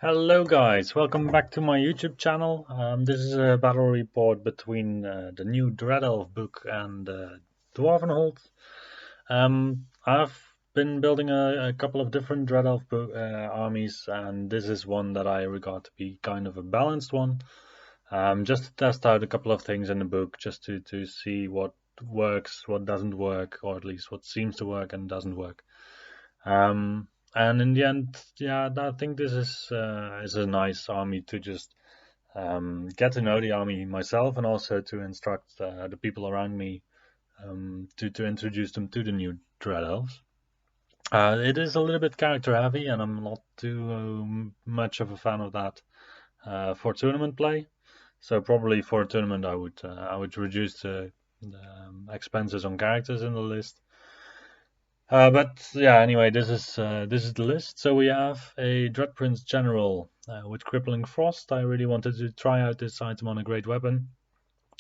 Hello guys, welcome back to my YouTube channel. This is a battle report between the new Dread Elf book and Dwarvenholt. I've been building a couple of different Dread Elf armies, and this is one that I regard to be kind of a balanced one. Just to test out a couple of things in the book, just to see what works, what doesn't work, or at least what seems to work and doesn't work. And in the end, yeah, I think this is a nice army to just get to know the army myself, and also to instruct the people around me to introduce them to the new Dread Elves. It is a little bit character heavy, and I'm not too much of a fan of that for tournament play. So probably for a tournament, I would reduce the expenses on characters in the list. But yeah, anyway, this is the list. So we have a Dread Prince General with Crippling Frost. I really wanted to try out this item on a great weapon.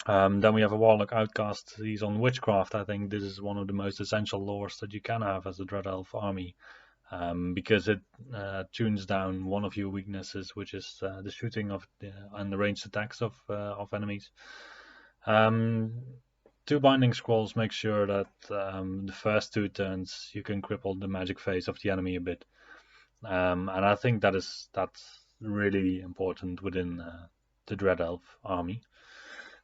Then we have a Warlock Outcast. He's on Witchcraft. I think this is one of the most essential lores that you can have as a Dread Elf army, because it tunes down one of your weaknesses, which is the shooting and the ranged attacks of enemies. Two binding scrolls make sure that the first two turns you can cripple the magic phase of the enemy a bit, and I think that's really important within the Dread Elf army.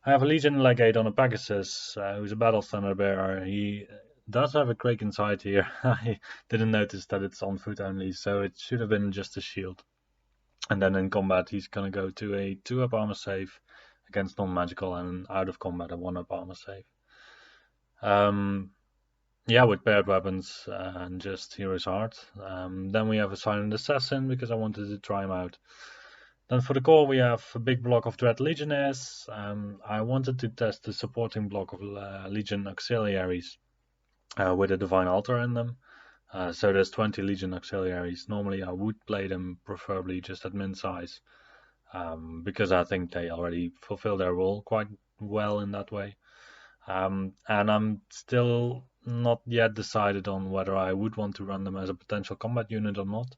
I have a Legion Legate on a Pegasus, who's a Battle Standard Bearer. He does have a Kraken side here. I didn't notice that it's on foot only, so it should have been just a shield. And then in combat, he's gonna go to a 2-up armor save against non-magical, and out of combat a 1-up armor save. Yeah, with paired weapons and just Hero's Heart. Then we have a Silent Assassin because I wanted to try him out. Then for the core we have a big block of Dread Legionnaires. I wanted to test the supporting block of Legion Auxiliaries with a Divine Altar in them. So there's 20 Legion Auxiliaries. Normally I would play them preferably just at min size, because I think they already fulfill their role quite well in that way. And I'm still not yet decided on whether I would want to run them as a potential combat unit or not.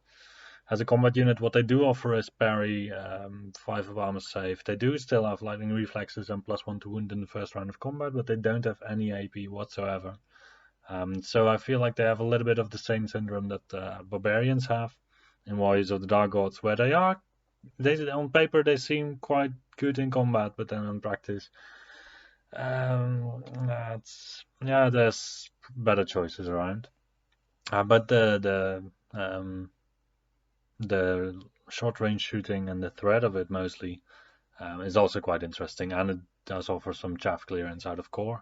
As a combat unit, what they do offer is parry, 5 of armor save. They do still have lightning reflexes and +1 to wound in the first round of combat, but they don't have any AP whatsoever. So I feel like they have a little bit of the same syndrome that barbarians have in Warriors of the Dark Gods, where on paper they seem quite good in combat, but then in practice, there's better choices around. But the short range shooting and the threat of it mostly is also quite interesting, and it does offer some chaff clearance out of core.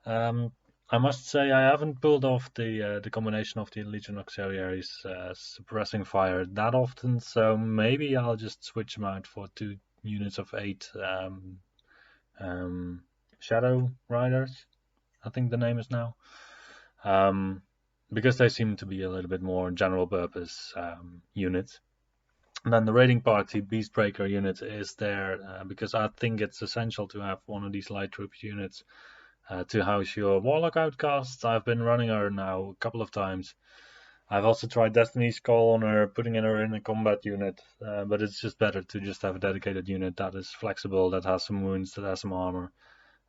I must say I haven't pulled off the combination of the Legion Auxiliaries suppressing fire that often, so maybe I'll just switch them out for 2 units of 8 Shadow Riders, I think the name is now, because they seem to be a little bit more general purpose units. And then the raiding party Beastbreaker unit is there because I think it's essential to have one of these light troop units to house your Warlock Outcasts. I've been running her now a couple of times. I've also tried Destiny's Call on her, putting her in a combat unit, but it's just better to just have a dedicated unit that is flexible, that has some wounds, that has some armor,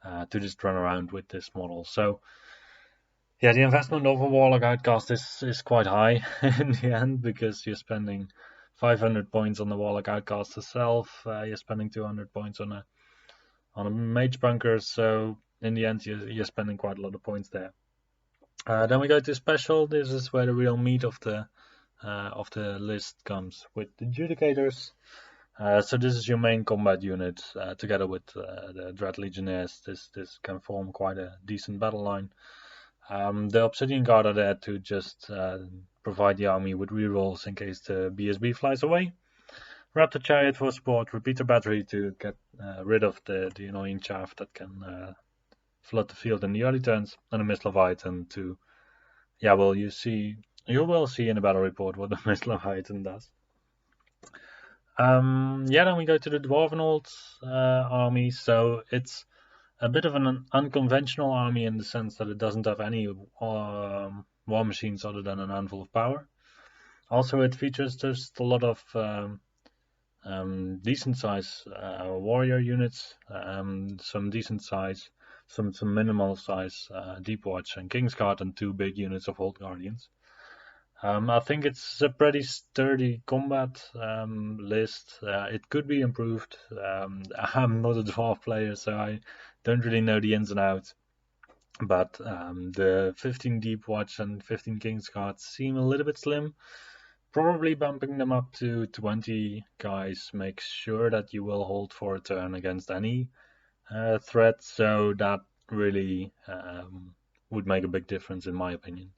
to just run around with this model. So yeah, the investment of a Warlock Outcast is quite high in the end, because you're spending 500 points on the Warlock Outcast itself, you're spending 200 points on a Mage Bunker, so in the end you're spending quite a lot of points there. Then we go to special. This is where the real meat of the list comes, with the Judicators. So this is your main combat unit, together with the Dread Legionnaires. This can form quite a decent battle line. The Obsidian Guard are there to just provide the army with rerolls in case the BSB flies away. Raptor Chariot for support, Repeater Battery to get rid of the annoying chaff that can flood the field in the early turns, and a Mist Leviathan to, you will see in the battle report what the Mist Leviathan does. Then we go to the Dwarvenholt army. So it's a bit of an unconventional army in the sense that it doesn't have any war machines other than an Anvil of Power. Also, it features just a lot of decent size warrior units, some decent size, some minimal size Deep Watch and Kingsguard, and 2 big units of Old Guardians. I think it's a pretty sturdy combat list. It could be improved. I'm not a dwarf player, so I don't really know the ins and outs. But the 15 Deep Watch and 15 Kingsguard seem a little bit slim. Probably bumping them up to 20 guys makes sure that you will hold for a turn against any threat. So that really would make a big difference, in my opinion.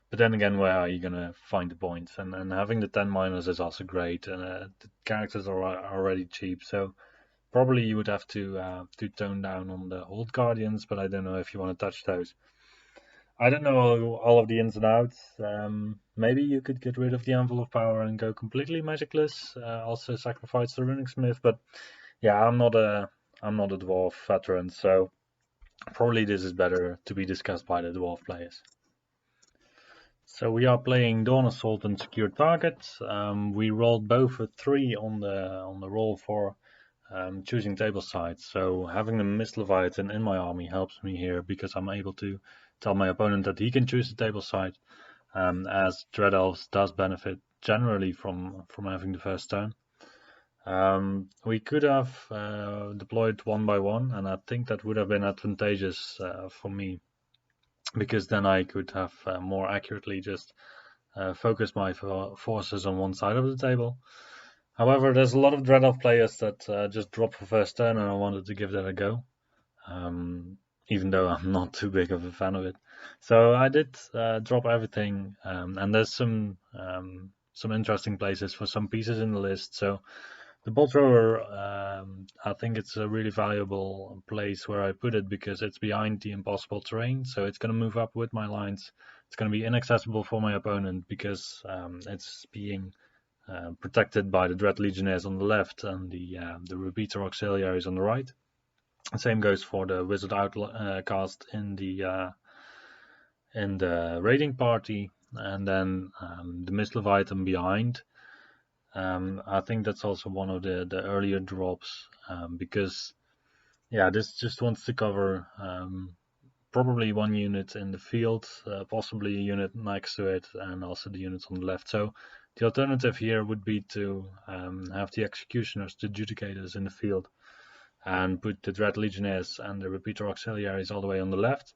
But then again, where are you gonna find the points? And having the 10 miners is also great. The characters are already cheap, so probably you would have to tone down on the old guardians. But I don't know if you want to touch those. I don't know all of the ins and outs. Maybe you could get rid of the Anvil of Power and go completely magicless. Also sacrifice the Runic Smith. But yeah, I'm not a dwarf veteran, so probably this is better to be discussed by the dwarf players. So we are playing Dawn Assault and Secure Target. We rolled both a 3 on the roll for choosing table sides. So having the Mist Leviathan in my army helps me here because I'm able to tell my opponent that he can choose the table side, as Dread Elves does benefit generally from having the first turn. We could have deployed 1 by 1, and I think that would have been advantageous for me, because then I could have more accurately just focus my forces on one side of the table. However, there's a lot of Dread Elf players that just drop for first turn, and I wanted to give that a go, even though I'm not too big of a fan of it. So I did drop everything, and there's some interesting places for some pieces in the list. So the bolt thrower, I think it's a really valuable place where I put it because it's behind the impossible terrain, so it's going to move up with my lines. It's going to be inaccessible for my opponent because it's being protected by the Dread Legionnaires on the left and the Repeater Auxiliaries on the right. The same goes for the Wizard Outcast in the raiding party, and then the Mist Leviathan behind. I think that's also one of the earlier drops, because yeah, this just wants to cover probably one unit in the field, possibly a unit next to it, and also the units on the left. So the alternative here would be to have the Executioners, the Judicators, in the field, and put the Dread Legionnaires and the Repeater Auxiliaries all the way on the left,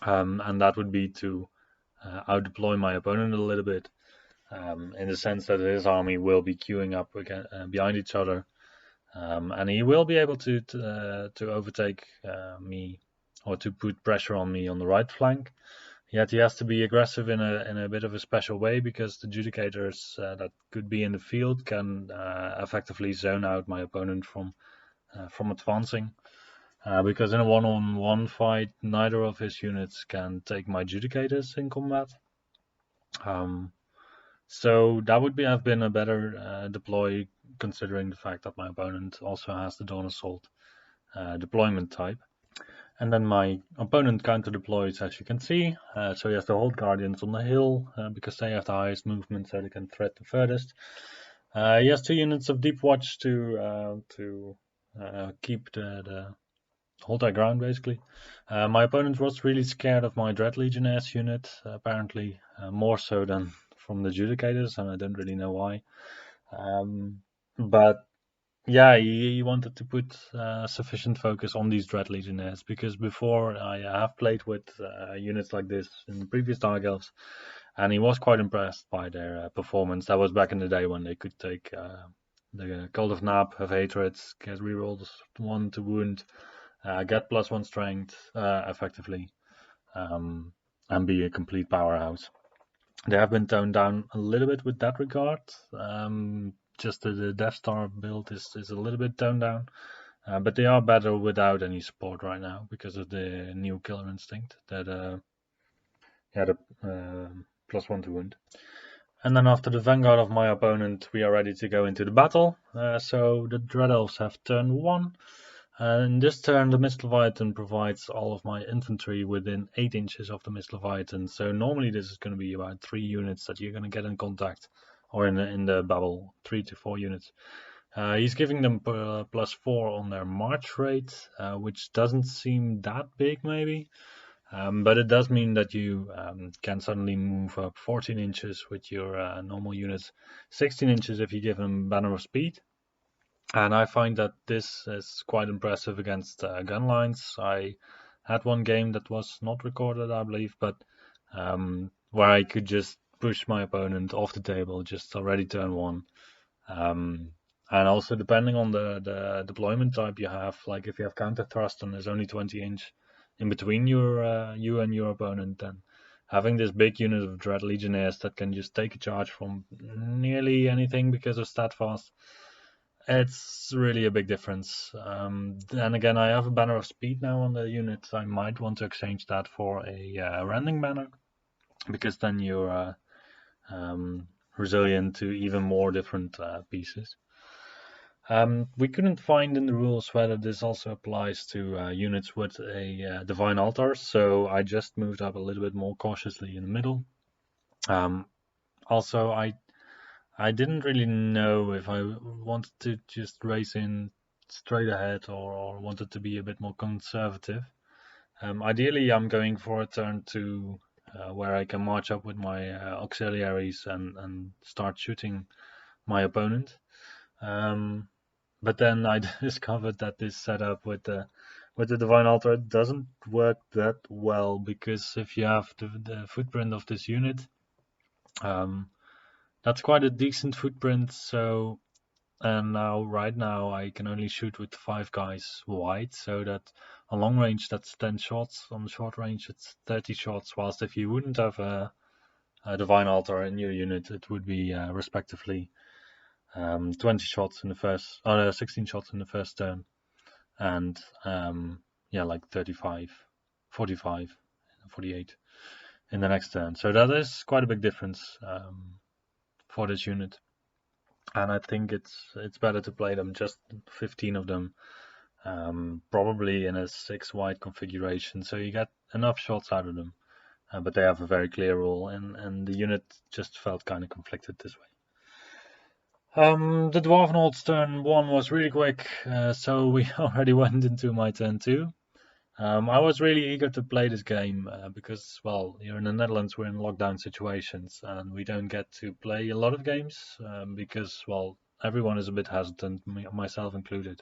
and that would be to out-deploy my opponent a little bit. In the sense that his army will be queuing up again, behind each other, and he will be able to overtake me, or to put pressure on me on the right flank. Yet he has to be aggressive in a bit of a special way, because the Judicators that could be in the field can effectively zone out my opponent from advancing. Because in a one-on-one fight, neither of his units can take my Judicators in combat. So that would have been a better deploy, considering the fact that my opponent also has the Dawn Assault deployment type. And then my opponent counter deploys, as you can see. So he has the Old Guardians on the hill, because they have the highest movement, so they can threat the furthest. He has 2 units of Deep Watch to keep the hold their ground, basically. My opponent was really scared of my Dread Legionnaires unit, apparently more so than from the Judicators, and I don't really know why. But yeah, he wanted to put sufficient focus on these Dread Legionnaires, because before I have played with units like this in the previous Dark Elves, and he was quite impressed by their performance. That was back in the day when they could take the Cult of Nab, have Hatred, get rerolls 1 to wound, get +1 strength effectively, and be a complete powerhouse. They have been toned down a little bit with that regard. Just the Death Star build is a little bit toned down, but they are better without any support right now because of the new Killer Instinct that the +1 to wound. And then after the Vanguard of my opponent, we are ready to go into the battle. So the Dread Elves have turn 1. And this turn, the Mist Leviathan provides all of my infantry within 8 inches of the Mist Leviathan. So normally this is going to be about 3 units that you're going to get in contact, or in the bubble, 3 to 4 units. He's giving them +4 on their march rate, which doesn't seem that big maybe. But it does mean that you can suddenly move up 14 inches with your normal units, 16 inches if you give them Banner of Speed. And I find that this is quite impressive against gun lines. I had one game that was not recorded, I believe, but where I could just push my opponent off the table just already turn 1. And also depending on the deployment type you have, like if you have counter thrust and there's only 20 inch in between you and your opponent, then having this big unit of Dread Legionnaires that can just take a charge from nearly anything because of stat fast, it's really a big difference. And again, I have a Banner of Speed now on the unit. I might want to exchange that for a Rending Banner, because then you're resilient to even more different pieces. We couldn't find in the rules whether this also applies to units with a Divine Altar, so I just moved up a little bit more cautiously in the middle. Also, I didn't really know if I wanted to just race in straight ahead or wanted to be a bit more conservative. Ideally, I'm going for a turn 2 where I can march up with my auxiliaries and start shooting my opponent. But then I discovered that this setup with the Divine Altar doesn't work that well, because if you have the footprint of this unit, that's quite a decent footprint. So, and right now I can only shoot with 5 guys wide, so that on long range that's 10 shots, on short range it's 30 shots, whilst if you wouldn't have a Divine Altar in your unit, it would be respectively 20 shots in the first, 16 shots in the first turn, and yeah, like 35, 45, 48 in the next turn. So that is quite a big difference for this unit, and I think it's better to play them just 15 of them, probably in a 6 wide configuration, so you get enough shots out of them. But they have a very clear rule, and the unit just felt kind of conflicted this way. The Dwarvenholt's turn 1 was really quick, so we already went into my turn 2. I was really eager to play this game because, well, here in the Netherlands we're in lockdown situations and we don't get to play a lot of games because, well, everyone is a bit hesitant, myself included.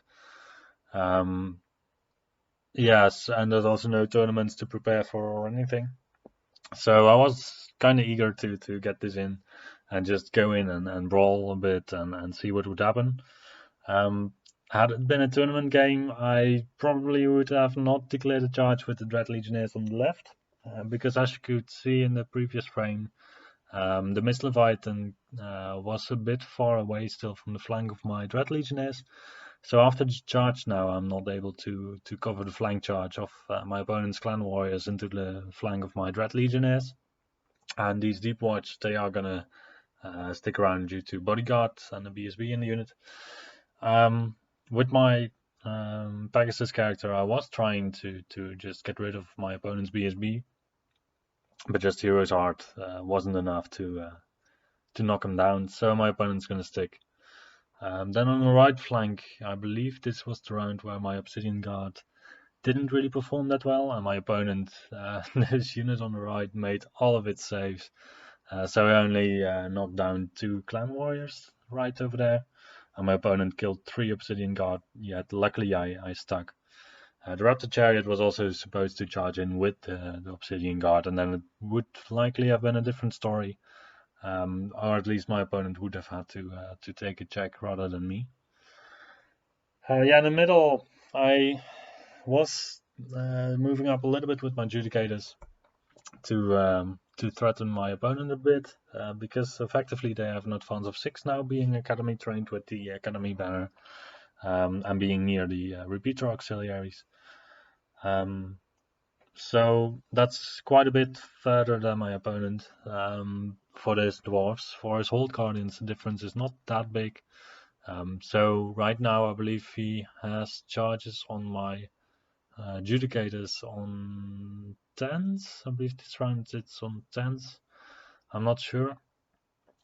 Yes, and there's also no tournaments to prepare for or anything. So I was kind of eager to get this in and just go in and brawl a bit and see what would happen. Had it been a tournament game, I probably would have not declared a charge with the Dread Legionnaires on the left, because as you could see in the previous frame, the Mist Leviathan was a bit far away still from the flank of my Dread Legionnaires. So after the charge now, I'm not able to cover the flank charge of my opponent's clan warriors into the flank of my Dread Legionnaires. And these Deep Watch, they are gonna stick around due to bodyguard and the BSB in the unit. With my Pegasus character, I was trying to just get rid of my opponent's BSB, but just Hero's Heart wasn't enough to knock him down, so my opponent's gonna stick. Then on the right flank, I believe this was the round where my Obsidian Guard didn't really perform that well, and my opponent, this unit on the right, made all of its saves. So I only knocked down 2 clan warriors right over there, and my opponent killed 3 Obsidian Guard, yet luckily I stuck. The Raptor Chariot was also supposed to charge in with the Obsidian Guard, and then it would likely have been a different story. Or at least my opponent would have had to take a check rather than me. Yeah, in the middle, I was moving up a little bit with my Judicators to threaten my opponent a bit, because effectively they have an advance of 6 now, being academy trained with the academy banner, and being near the repeater auxiliaries. So that's quite a bit further than my opponent. For this dwarves, for his Hold Guardians, the difference is not that big. So right now I believe he has charges on my Judicators on 10s. I believe this round it's on 10s. I'm not sure.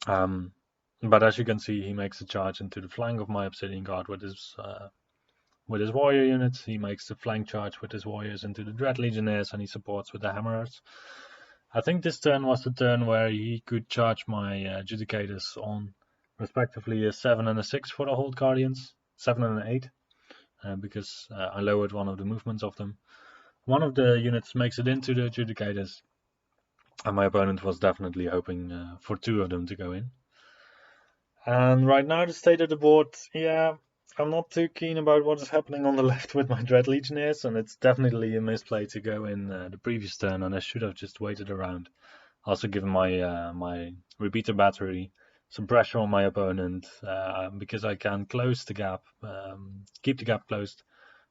But as you can see, he makes a charge into the flank of my Obsidian Guard with his warrior units. He makes the flank charge with his warriors into the Dread Legionnaires, and he supports with the Hammerers. I think this turn was the turn where he could charge my Judicators on respectively a 7 and a 6 for the Hold Guardians, 7 and an 8, because I lowered one of the movements of them. One of the units makes it into the Judicators, and my opponent was definitely hoping for 2 of them to go in. And right now, the state of the board, yeah, I'm not too keen about what is happening on the left with my Dread Legionnaires, and it's definitely a misplay to go in the previous turn, and I should have just waited around. Also given my repeater battery some pressure on my opponent, because I can close the gap, keep the gap closed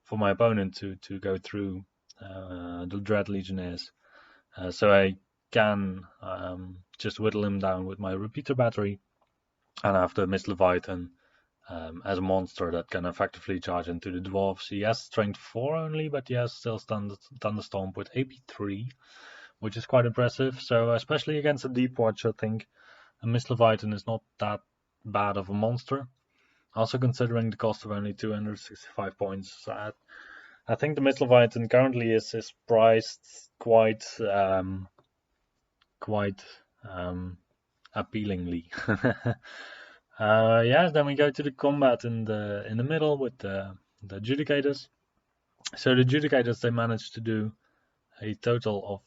for my opponent to go through the Dread Legionnaires. So I can just whittle him down with my repeater battery, and after Mist Leviathan as a monster that can effectively charge into the dwarves. He has strength 4 only, but he has still Thunderstorm with AP 3, which is quite impressive. So especially against a Deep Watch, I think a Mist Leviathan is not that bad of a monster. Also considering the cost of only 265 points, I think the Mist Leviathan currently is priced quite appealingly. Yeah, then we go to the combat in the middle with the Judicators. So the Judicators, they managed to do a total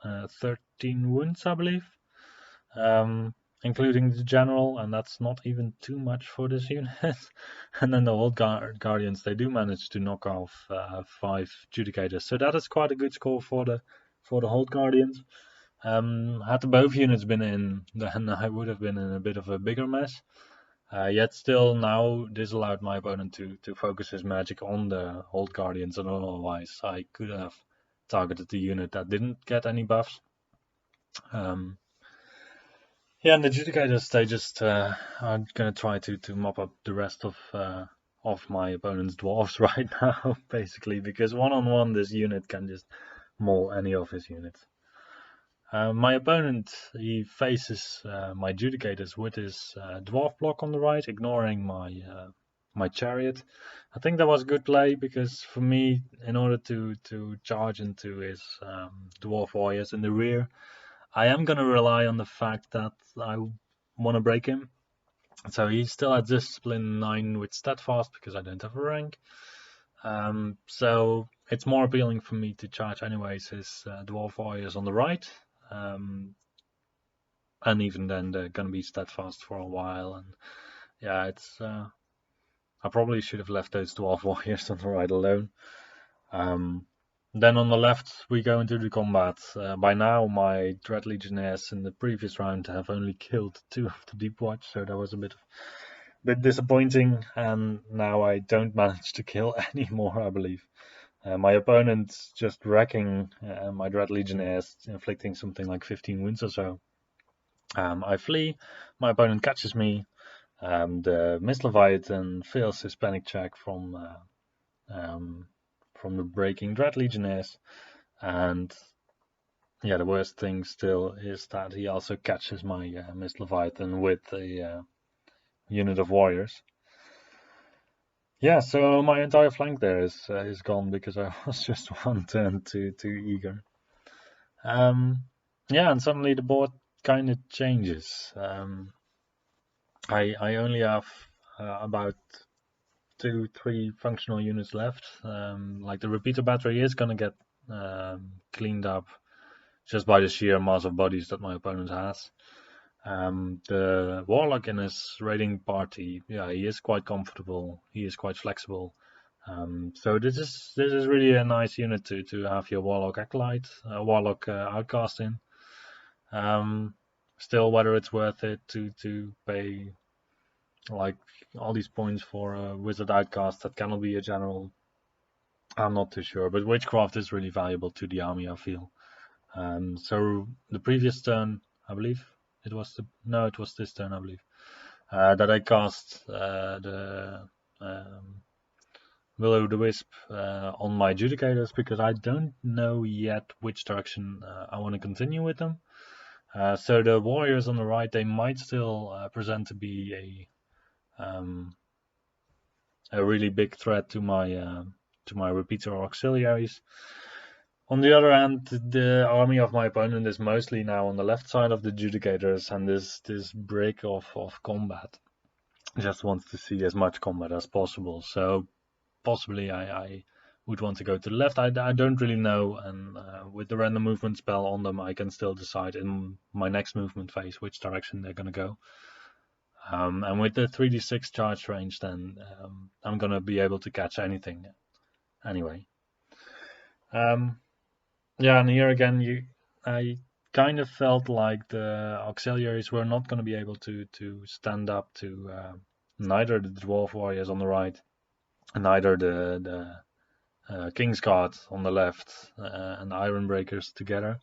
of 13 wounds, I believe, including the general, and that's not even too much for this unit. And then the Hold Guardians, they do manage to knock off 5 Judicators, so that is quite a good score for the Hold Guardians. Had both units been in, then I would have been in a bit of a bigger mess. Yet still, now this allowed my opponent to focus his magic on the Hold Guardians, and otherwise I could have targeted the unit that didn't get any buffs. Yeah, and the Judicators, they just are gonna try to mop up the rest of my opponent's dwarves right now, basically, because one-on-one this unit can just maul any of his units. My opponent, he faces my Judicators with his dwarf block on the right, ignoring my chariot. I think that was a good play, because for me, in order to charge into his dwarf warriors in the rear, I am going to rely on the fact that I want to break him. So he's still at discipline 9 with steadfast, because I don't have a rank. So it's more appealing for me to charge anyways his dwarf warriors on the right. And even then they're gonna be steadfast for a while, and yeah, it's I probably should have left those dwarf warriors on the right alone. Then on the left we go into the combat. By now my Dread Legionnaires in the previous round have only killed 2 of the Deep Watch, so that was a bit disappointing, and now I don't manage to kill any more, I believe. My opponent's just wrecking my Dread Legionnaires, inflicting something like 15 wounds or so. I flee, my opponent catches me, the Mist Leviathan fails his panic check from the breaking Dread Legionnaires, and yeah, the worst thing still is that he also catches my Mist Leviathan with a unit of warriors. Yeah, so my entire flank there is gone because I was just one turn too eager. Yeah, and suddenly the board kind of changes. I only have about 2-3 functional units left. Like the repeater battery is gonna get cleaned up just by the sheer mass of bodies that my opponent has. The warlock in his raiding party, yeah, he is quite comfortable. He is quite flexible. So this is really a nice unit to have your warlock acolyte, warlock outcast in. Still, whether it's worth it to pay like all these points for a wizard outcast that cannot be a general, I'm not too sure. But witchcraft is really valuable to the army, I feel. So the previous turn, I believe it was this turn, I believe. that I cast the Will-O-the-Wisp on my Judicators, because I don't know yet which direction I want to continue with them. So the warriors on the right, they might still present to be a really big threat to my repeater auxiliaries. On the other hand, the army of my opponent is mostly now on the left side of the Judicators, and this break of combat just wants to see as much combat as possible. So possibly I would want to go to the left. I don't really know, and with the random movement spell on them, I can still decide in my next movement phase which direction they're going to go. And with the 3d6 charge range, then I'm going to be able to catch anything anyway. Yeah, and here again, I kind of felt like the auxiliaries were not going to be able to stand up to neither the dwarf warriors on the right, neither the Kingsguard on the left, and Ironbreakers together.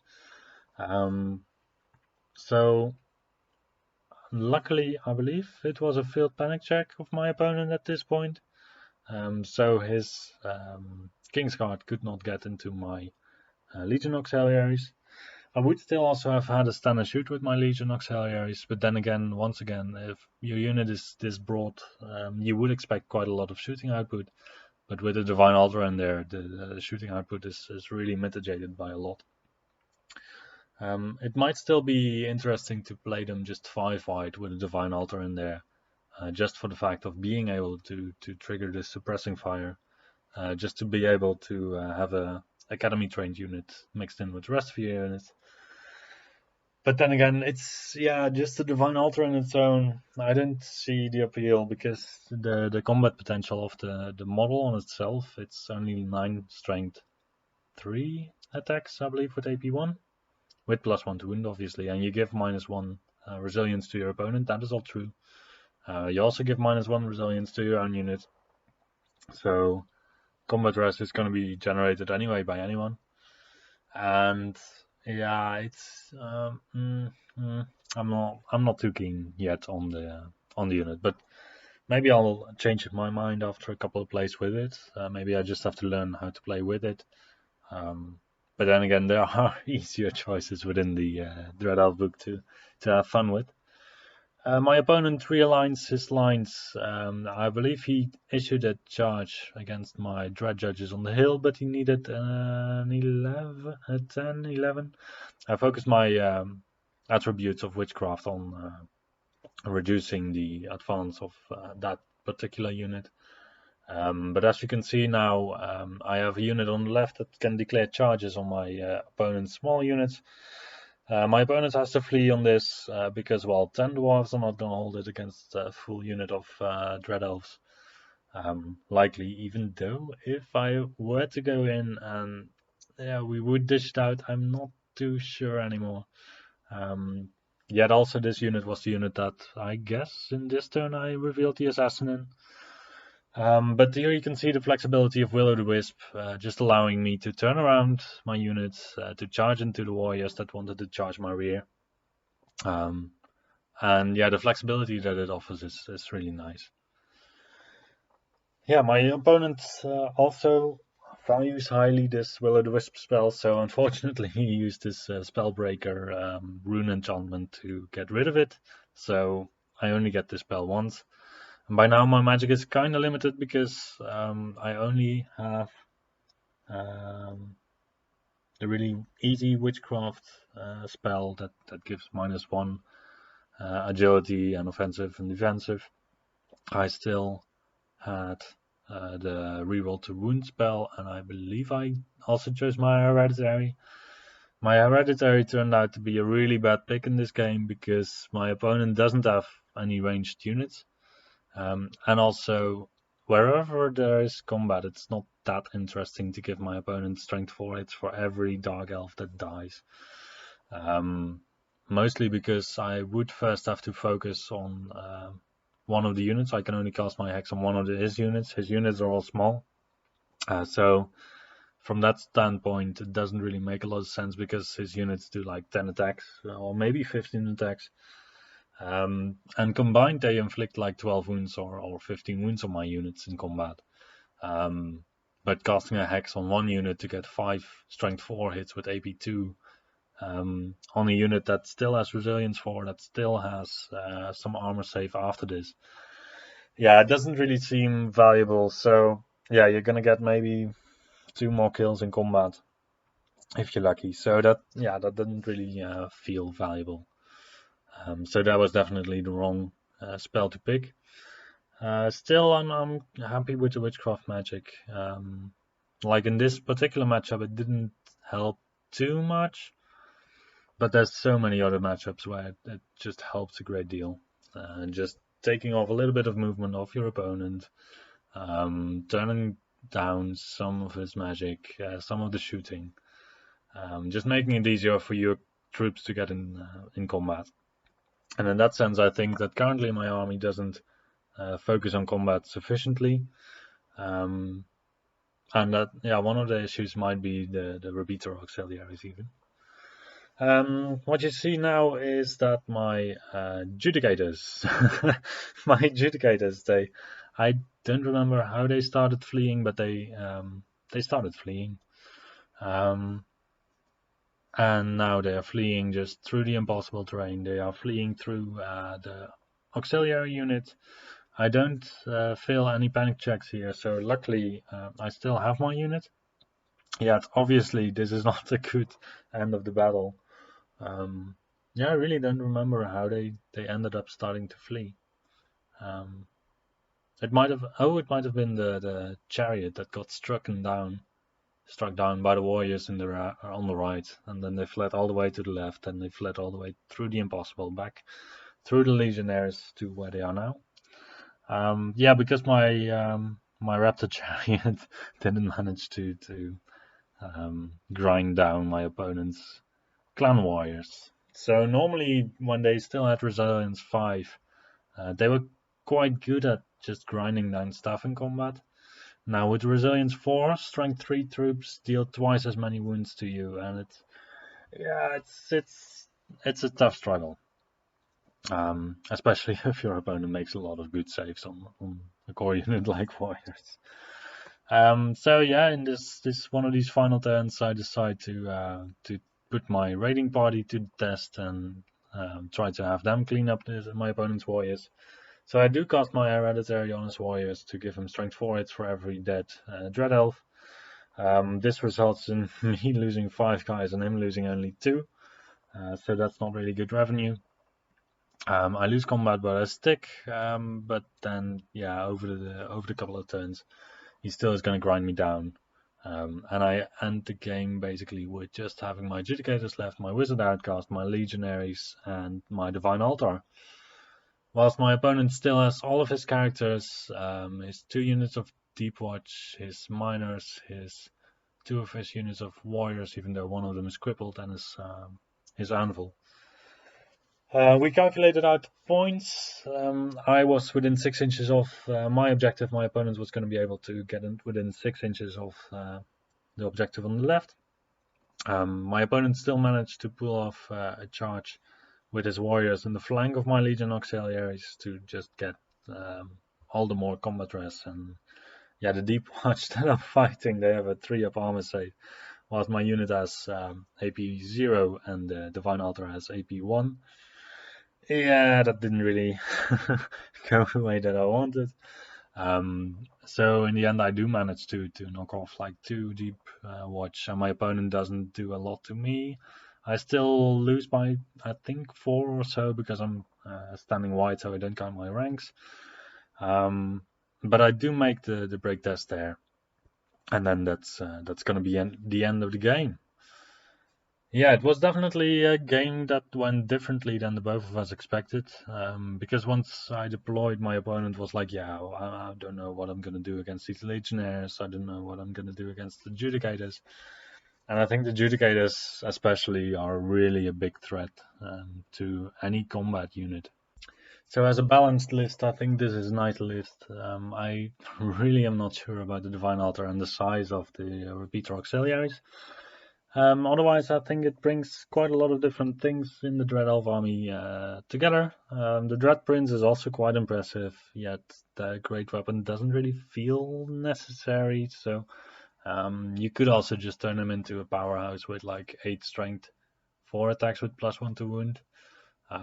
So luckily, I believe it was a failed panic check of my opponent at this point. So his Kingsguard could not get into my Legion Auxiliaries. I would still also have had a stand and shoot with my Legion Auxiliaries, but then again, once again, if your unit is this broad, you would expect quite a lot of shooting output. But with the Divine Altar in there, the shooting output is really mitigated by a lot. It might still be interesting to play them just 5 wide with a Divine Altar in there, just for the fact of being able to trigger this suppressing fire, just to be able to have a Academy trained unit mixed in with the rest of your units. But then again, it's just a Divine Altar in its own. I don't see the appeal, because the combat potential of the model on itself, it's only 9 strength, 3 attacks, I believe, with AP1, with +1 to wound, obviously, and you give -1 resilience to your opponent. That is all true. You also give -1 resilience to your own unit, so combat rest is going to be generated anyway by anyone. And yeah, it's I'm not too keen yet on the unit, but maybe I'll change my mind after a couple of plays with it. Maybe I just have to learn how to play with it. But then again, there are easier choices within the Dread Elf book to have fun with. My opponent realigns his lines. I believe he issued a charge against my Dread Judges on the hill, but he needed an 11. I focused my attributes of Witchcraft on reducing the advance of that particular unit. But as you can see now, I have a unit on the left that can declare charges on my opponent's small units. My opponent has to flee on this because, well, 10 dwarves are not going to hold it against a full unit of Dread Elves. Likely, even though if I were to go in and we would dish it out, I'm not too sure anymore. Yet also this unit was the unit that I guess in this turn I revealed the assassin in. But here you can see the flexibility of Will-O-the-Wisp, just allowing me to turn around my units, to charge into the warriors that wanted to charge my rear. And yeah, the flexibility that it offers is really nice. Yeah, my opponent also values highly this Will-O-the-Wisp spell, so unfortunately he used this Spellbreaker rune enchantment to get rid of it, so I only get this spell once. And by now my magic is kind of limited, because I only have the really easy Witchcraft spell that gives -1 agility and offensive and defensive. I still had the reroll to wound spell, and I believe I also chose my hereditary. My hereditary turned out to be a really bad pick in this game, because my opponent doesn't have any ranged units. And also, wherever there is combat, it's not that interesting to give my opponent strength 4 hits for every Dark Elf that dies. Mostly because I would first have to focus on one of the units. I can only cast my Hex on one of his units. His units are all small. So from that standpoint, it doesn't really make a lot of sense, because his units do like 10 attacks, or maybe 15 attacks. And combined, they inflict like 12 wounds or 15 wounds on my units in combat. But casting a hex on one unit to get 5 strength 4 hits with AP2 on a unit that still has resilience 4, that still has some armor save after this. Yeah, it doesn't really seem valuable. So yeah, you're gonna get maybe 2 more kills in combat if you're lucky. So that didn't really feel valuable. So that was definitely the wrong spell to pick. Still, I'm happy with the witchcraft magic. Like in this particular matchup, it didn't help too much, but there's so many other matchups where it just helps a great deal. Just taking off a little bit of movement off your opponent, turning down some of his magic, some of the shooting, just making it easier for your troops to get in combat. And in that sense, I think that currently my army doesn't focus on combat sufficiently. And that, one of the issues might be the repeater auxiliaries even. What you see now is that my judicators, I don't remember how they started fleeing, but they started fleeing. And now they are fleeing just through the impossible terrain. They are fleeing through the auxiliary unit. I don't fail any panic checks here, so luckily I still have my unit. Yet obviously this is not a good end of the battle. I really don't remember how they ended up starting to flee. It might have been the chariot that got struck down by the warriors on the right, and then they fled all the way to the left, and they fled all the way through the impossible back through the legionnaires to where they are now. Because my raptor chariot didn't manage to grind down my opponent's clan warriors. So normally when they still had resilience 5, they were quite good at just grinding down stuff in combat. Now with resilience 4, strength 3 troops deal twice as many wounds to you, and it's a tough struggle. Especially if your opponent makes a lot of good saves on a core unit like warriors. In this one of these final turns, I decide to put my raiding party to the test and try to have them clean up my opponent's warriors. So I do cast my hereditary on his warriors to give him strength 4 hits for every dead dread elf. This results in me losing 5 guys and him losing only 2. So that's not really good revenue. I lose combat, but I stick. But then, over the couple of turns, he still is going to grind me down. And I end the game basically with just having my Judicators left, my Wizard Outcast, my Legionaries, and my Divine Altar. Whilst my opponent still has all of his characters, his 2 units of Deep Watch, his Miners, his 2 of his units of Warriors, even though one of them is crippled, and his Anvil. We calculated out points. I was within 6 inches of my objective. My opponent was going to be able to get within 6 inches of the objective on the left. My opponent still managed to pull off a charge with his warriors in the flank of my Legion Auxiliaries to just get all the more combat rest. And the Deep Watch that I'm fighting, they have a 3-up armor save, whilst my unit has AP 0 and the Divine Altar has AP 1. Yeah, that didn't really go the way that I wanted. So in the end, I do manage to knock off like 2 Deep Watch, and my opponent doesn't do a lot to me. I still lose by, I think, 4 or so because I'm standing wide, so I don't count my ranks. But I do make the break test there, and then that's going to be the end of the game. Yeah, it was definitely a game that went differently than the both of us expected. Because once I deployed, my opponent was like, I don't know what I'm going to do against these Legionnaires. I don't know what I'm going to do against the Judicators. And I think the Judicators especially are really a big threat to any combat unit. So as a balanced list, I think this is a nice list. I really am not sure about the Divine Altar and the size of the Repeater Auxiliaries. Otherwise, I think it brings quite a lot of different things in the Dread Elf army together. The Dread Prince is also quite impressive, yet the Great Weapon doesn't really feel necessary. So you could also just turn him into a powerhouse with like 8 strength, 4 attacks with +1 to wound,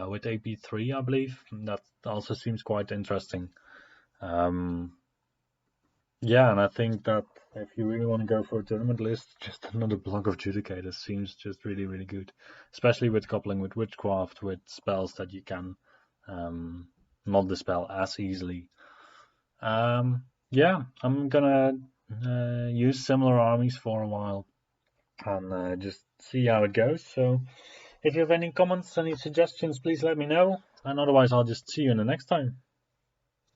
with AP3, I believe. That also seems quite interesting. Yeah, and I think that if you really want to go for a tournament list, just another block of Judicators seems just really, really good. Especially with coupling with Witchcraft, with spells that you can not dispel as easily. Yeah, I'm gonna use similar armies for a while and just see how it goes. So if you have any comments, any suggestions, please let me know. And otherwise, I'll just see you in the next time.